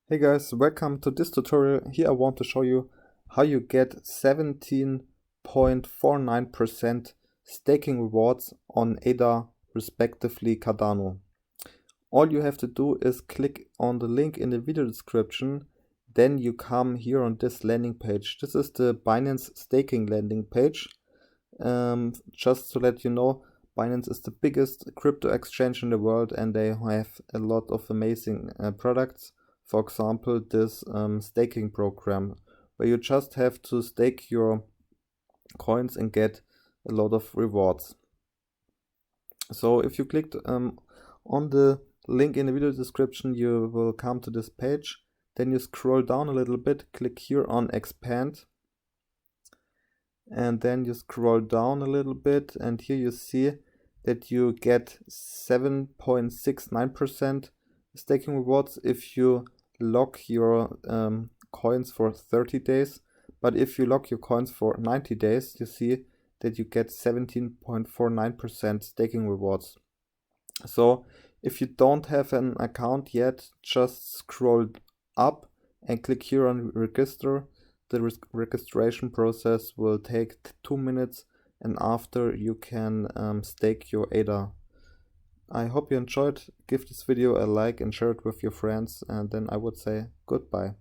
Hey guys, welcome to this tutorial. Here I want to show you how you get 17.49% staking rewards on ADA, respectively Cardano. All you have to do is click on the link in the video description, then you come here on this landing page. This is the Binance Staking landing page. Just to let you know, Binance is the biggest crypto exchange in the world and they have a lot of amazing products. For example, this staking program where you just have to stake your coins and get a lot of rewards. So if you clicked on the link in the video description, you will come to this page. Then you scroll down a little bit, click here on expand. And then you scroll down a little bit and here you see that you get 7.69% staking rewards if you lock your coins for 30 days. But if you lock your coins for 90 days, you see that you get 17.49% staking rewards. So if you don't have an account yet, just scroll up and click here on register. The registration process will take 2 minutes and after you can stake your ADA. I hope you enjoyed. Give this video a like and share it with your friends, and then I would say goodbye.